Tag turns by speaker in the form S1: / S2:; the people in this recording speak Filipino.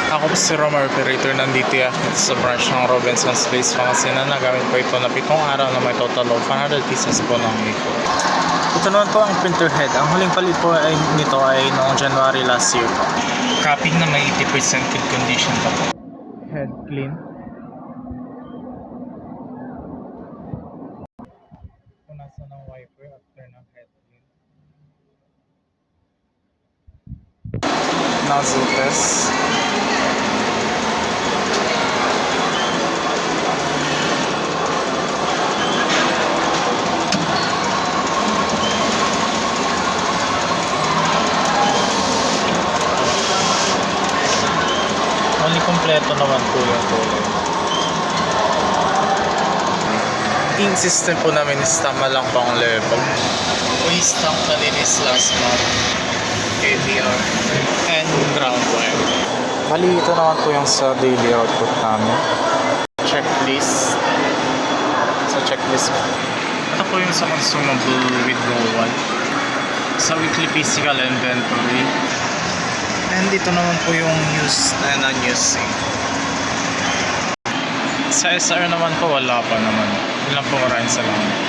S1: Ako po si Roma Operator ng DTF sa branch ng Robinson's Place Pangasinan. Nagamit po ito na 7 araw na may total of 100 pieces po ng A4. Ito naman po ang printer head. Ang huling palit po nito ay noong January last year po. Copy na may 80% good condition pa po. Head clean. Punasan ng wiper after ng head clean. Nozzle test. Only kompleto naman po yung kulay. Ink system po namin is tama lang pang level. Waste tank na din is last month. KVR and ground wire. Bali ito naman po yung sa daily output namin. Checklist. Sa checklist po. Ito po yung sa consumable withdrawal. Sa weekly physical inventory. And dito naman po yung used and unused. Sa SR naman po wala pa naman. Yun lang po, maraming salamat.